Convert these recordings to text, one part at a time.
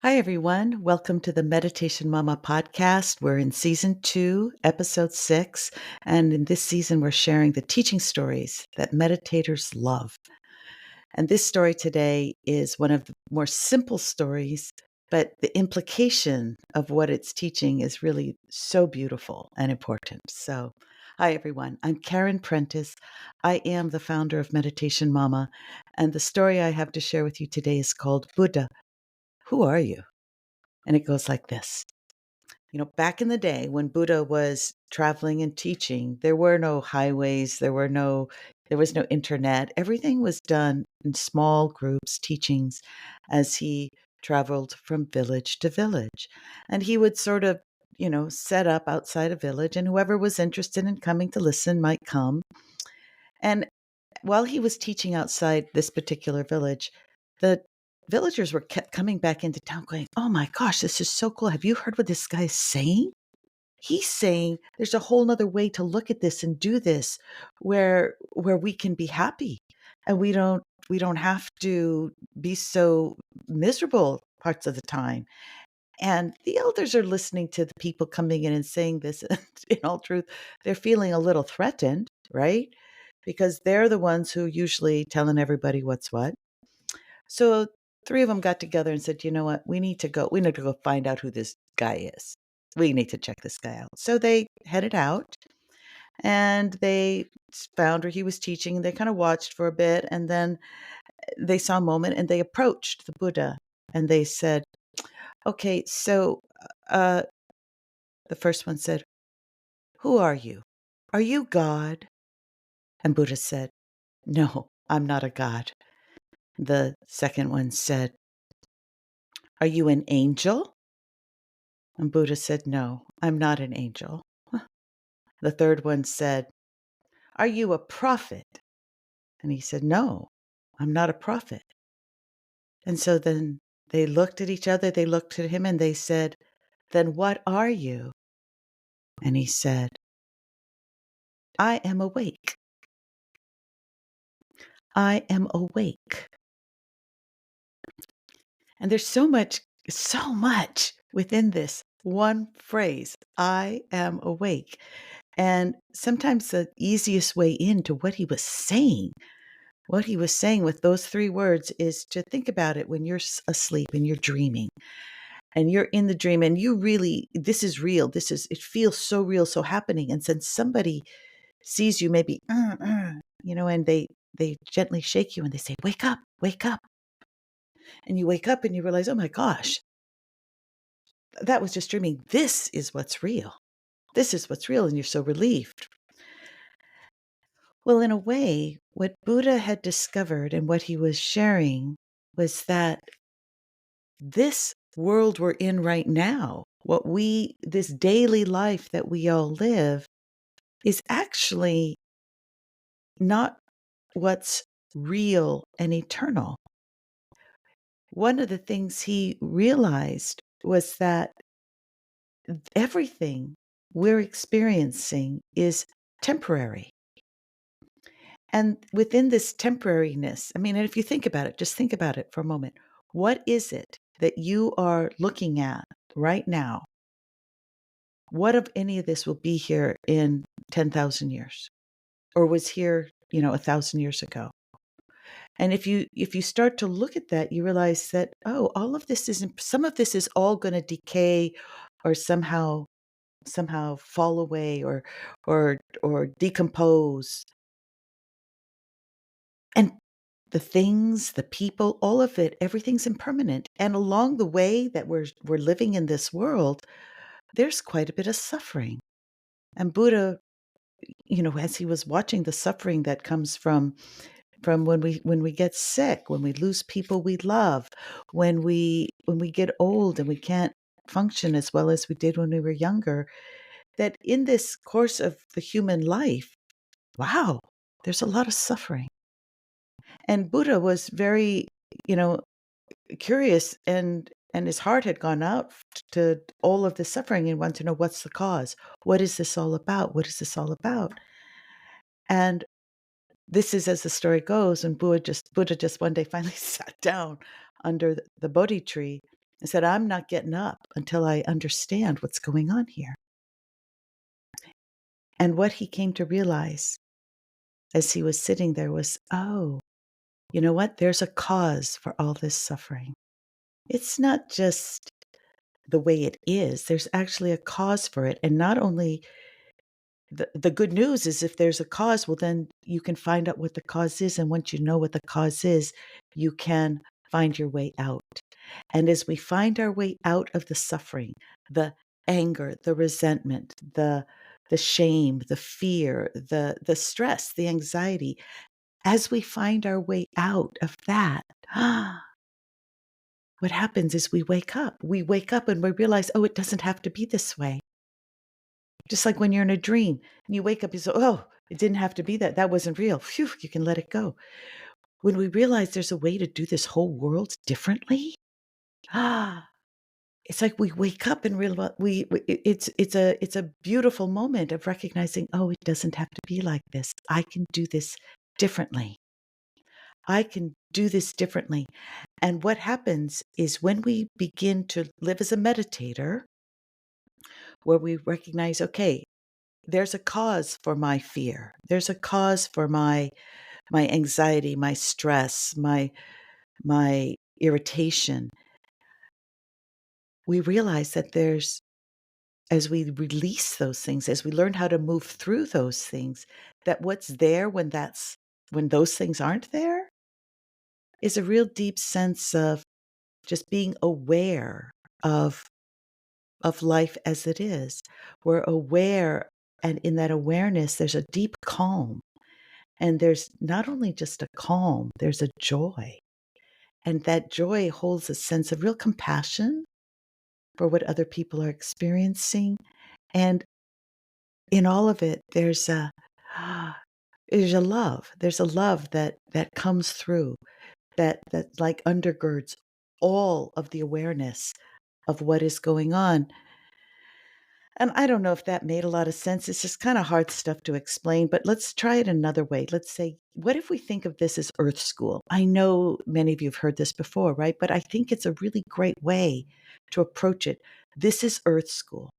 Hi, everyone. Welcome to the Meditation Mama podcast. We're in season 2, episode 6. And in this season, we're sharing the teaching stories that meditators love. And this story today is one of the more simple stories, but the implication of what it's teaching is really so beautiful and important. So, hi, everyone. I'm Caren Prentice. I am the founder of Meditation Mama. And the story I have to share with you today is called Buddha. Who are you? And it goes like this. Back in the day when Buddha was traveling and teaching, there were no highways, there was no internet. Everything was done in small groups, teachings as he traveled from village to village. And he would sort of, set up outside a village, and whoever was interested in coming to listen might come. And while he was teaching outside this particular village, the villagers were kept coming back into town going, "Oh my gosh, this is so cool. Have you heard what this guy is saying? He's saying there's a whole nother way to look at this and do this where we can be happy and we don't have to be so miserable parts of the time." And the elders are listening to the people coming in and saying this. And in all truth, they're feeling a little threatened, right? Because they're the ones who usually telling everybody what's what. So three of them got together and said, "You know what? We need to go find out who this guy is. We need to check this guy out." So they headed out and they found where he was teaching, and they kind of watched for a bit, and then they saw a moment and they approached the Buddha and they said, "Okay, so uh the first one said, 'Who are you? Are you God?'" And Buddha said, "No, I'm not a god." The second one said, "Are you an angel?" And Buddha said, "No, I'm not an angel." The third one said, "Are you a prophet?" And he said, "No, I'm not a prophet." And so then they looked at each other, they looked at him, and they said, "Then what are you?" And he said, "I am awake. I am awake." And there's so much within this one phrase, "I am awake." And sometimes the easiest way into what he was saying with those three words is to think about it when you're asleep and you're dreaming and you're in the dream and this is real. It feels so real, so happening. And since somebody sees you maybe, and they gently shake you and they say, "Wake up, wake up." And you wake up and you realize, "Oh my gosh, that was just dreaming. This is what's real. This is what's real." And you're so relieved. Well, in a way, what Buddha had discovered and what he was sharing was that this world we're in right now, this daily life that we all live, is actually not what's real and eternal. One of the things he realized was that everything we're experiencing is temporary. And within this temporariness, I mean, and if you think about it, just think about it for a moment. What is it that you are looking at right now? What of any of this will be here in 10,000 years or was here, 1,000 years ago? And if you start to look at that, you realize that, oh, all of this isn't, some of this is all going to decay or somehow fall away or decompose. And the things, the people, all of it, everything's impermanent. And along the way that we're living in this world, there's quite a bit of suffering. And Buddha, as he was watching the suffering that comes from when we get sick, when we lose people we love, when we get old and we can't function as well as we did when we were younger, that in this course of the human life, wow, there's a lot of suffering. And Buddha was very, you know, curious, and his heart had gone out to all of the suffering and wanted to know, what's the cause? What is this all about? What is this all about? And this is, as the story goes, and Buddha just one day finally sat down under the Bodhi tree I said, I'm not getting up until I understand what's going on here. And what he came to realize as he was sitting there was, oh, you know what? There's a cause for all this suffering. It's not just the way it is, there's actually a cause for it. And not only the good news is if there's a cause, well, then you can find out what the cause is. And once you know what the cause is, you can find your way out. And as we find our way out of the suffering, the anger, the resentment, the shame, the fear, the stress, the anxiety, as we find our way out of that, what happens is we wake up. We wake up and we realize, oh, it doesn't have to be this way. Just like when you're in a dream and you wake up, you say, oh, it didn't have to be that. That wasn't real. Phew, you can let it go. When we realize there's a way to do this whole world differently, it's like we wake up and realize it's a beautiful moment of recognizing, oh, it doesn't have to be like this. I can do this differently. I can do this differently. And what happens is when we begin to live as a meditator, where we recognize, okay, there's a cause for my fear. There's a cause for my anxiety, my stress, my irritation. We realize that as we release those things, as we learn how to move through those things, that what's there when those things aren't there is a real deep sense of just being aware of life as it is. We're aware, and in that awareness, there's a deep calm. And there's not only just a calm, there's a joy. And that joy holds a sense of real compassion for what other people are experiencing. And in all of it, there's a love. There's a love that comes through, that like undergirds all of the awareness of what is going on. And I don't know if that made a lot of sense. It's just kind of hard stuff to explain, but let's try it another way. Let's say, what if we think of this as Earth School? I know many of you have heard this before, right? But I think it's a really great way to approach it. This is Earth School.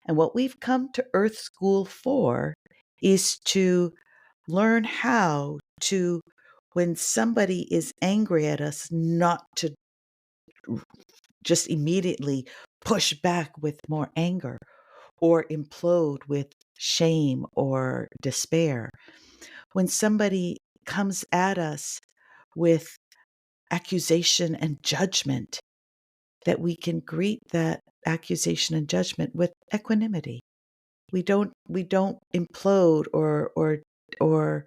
And what we've come to Earth School for is to learn how to, when somebody is angry at us, not to just immediately push back with more anger or implode with shame or despair. When somebody comes at us with accusation and judgment, that we can greet that accusation and judgment with equanimity. We don't implode or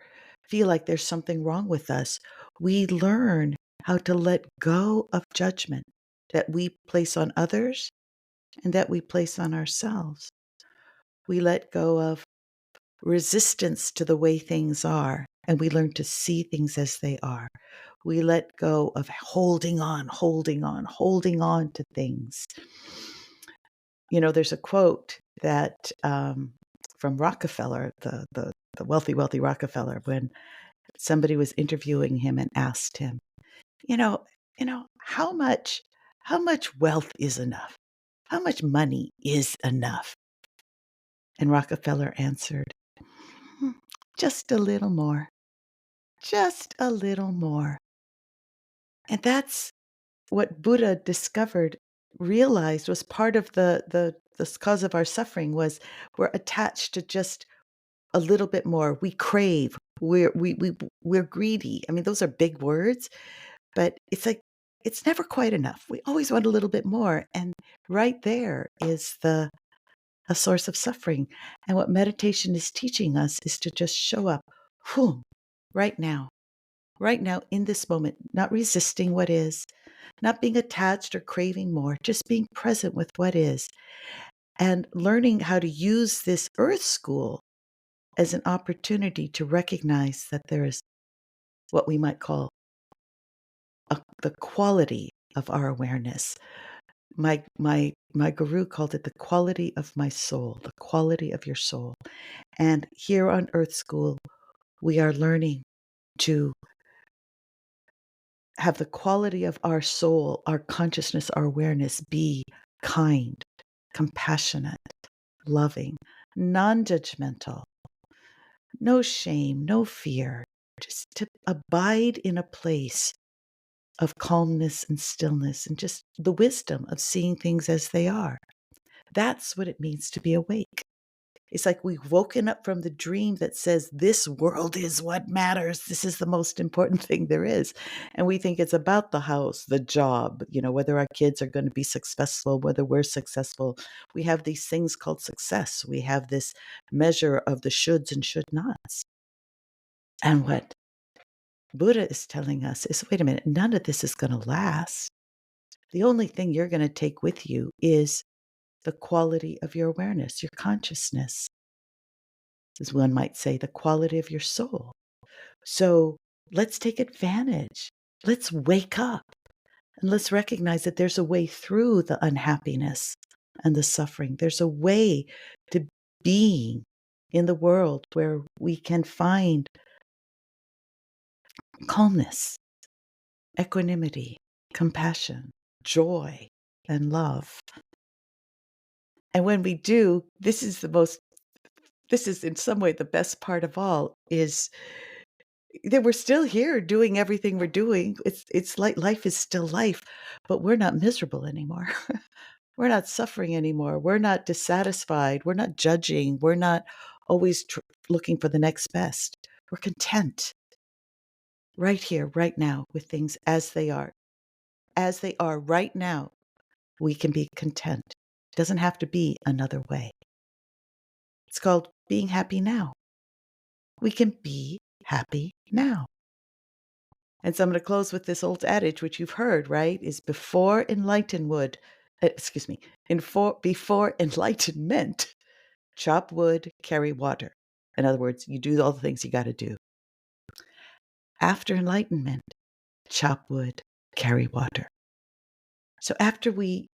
feel like there's something wrong with us. We learn how to let go of judgment that we place on others and that we place on ourselves. We let go of resistance to the way things are, and we learn to see things as they are. We let go of holding on to things. You know, there's a quote that from Rockefeller, the wealthy Rockefeller, when somebody was interviewing him and asked him, you know, how much wealth is enough? How much money is enough? And Rockefeller answered, "Hmm, just a little more, just a little more." And that's what Buddha discovered, realized was part of the cause of our suffering was we're attached to just a little bit more. We crave. We're greedy. I mean, those are big words, but it's like it's never quite enough. We always want a little bit more, and right there is a source of suffering. And what meditation is teaching us is to just show up, whew, right now, in this moment, not resisting what is, not being attached or craving more, just being present with what is, and learning how to use this earth school as an opportunity to recognize that there is what we might call the quality of our awareness. My guru called it the quality of my soul, the quality of your soul. And here on Earth School, we are learning to have the quality of our soul, our consciousness, our awareness be kind, compassionate, loving, non-judgmental, no shame, no fear, just to abide in a place of calmness and stillness and just the wisdom of seeing things as they are. That's what it means to be awake. It's like we've woken up from the dream that says this world is what matters. This is the most important thing there is. And we think it's about the house, the job, whether our kids are going to be successful, whether we're successful. We have these things called success. We have this measure of the shoulds and should nots. And what Buddha is telling us is, wait a minute, none of this is going to last. The only thing you're going to take with you is the quality of your awareness, your consciousness, as one might say, the quality of your soul. So let's take advantage. Let's wake up and let's recognize that there's a way through the unhappiness and the suffering. There's a way to being in the world where we can find calmness, equanimity, compassion, joy, and love. And when we do, this is in some way the best part of all, is that we're still here doing everything we're doing. It's like life is still life, but we're not miserable anymore. We're not suffering anymore. We're not dissatisfied. We're not judging. We're not always looking for the next best. We're content right here, right now, with things as they are. As they are right now, we can be content. It doesn't have to be another way. It's called being happy now. We can be happy now. And so I'm going to close with this old adage, which you've heard, right? Is before enlightenment, chop wood, carry water. In other words, you do all the things you got to do. After enlightenment, chop wood, carry water. So after we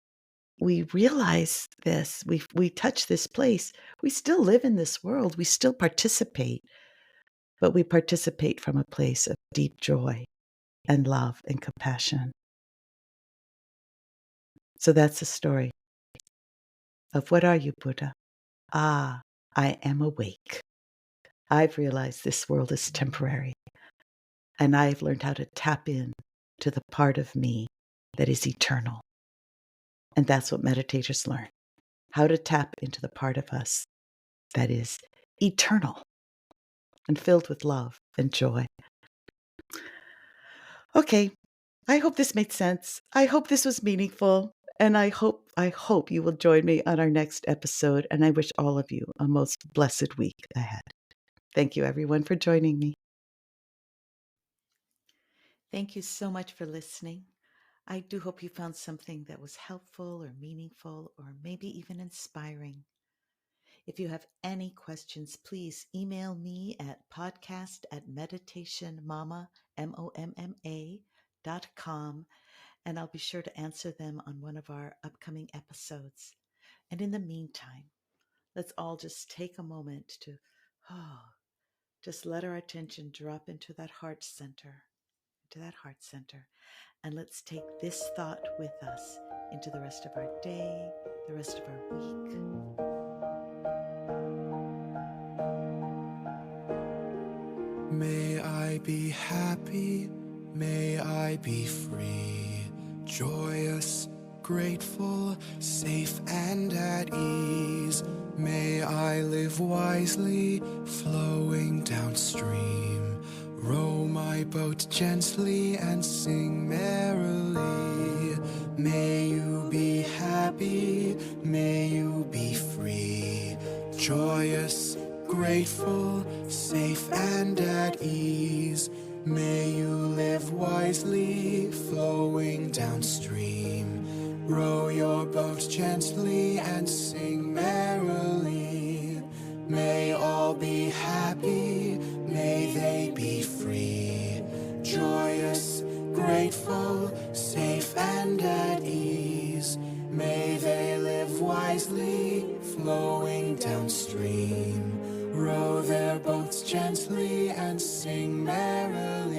realize this, we touch this place, we still live in this world, we still participate, but we participate from a place of deep joy and love and compassion. So that's the story of what are you, Buddha? Ah, I am awake. I've realized this world is temporary, and I've learned how to tap in to the part of me that is eternal. And that's what meditators learn, how to tap into the part of us that is eternal and filled with love and joy. Okay, I hope this made sense. I hope this was meaningful. And I hope you will join me on our next episode. And I wish all of you a most blessed week ahead. Thank you, everyone, for joining me. Thank you so much for listening. I do hope you found something that was helpful or meaningful or maybe even inspiring. If you have any questions, please email me at podcast@meditationmama.com, and I'll be sure to answer them on one of our upcoming episodes. And in the meantime, let's all just take a moment to just let our attention drop into that heart center, and let's take this thought with us into the rest of our day, the rest of our week. May I be happy, may I be free, joyous, grateful, safe and at ease. May I live wisely, flowing downstream, row my boat gently and sing merrily. May you be happy, may you be free, joyous, grateful, safe and at ease. May you live wisely, flowing downstream, row your boat gently and sing merrily. May all be happy, may they be free, joyous, grateful, safe and at ease. May they live wisely, flowing downstream, row their boats gently and sing merrily.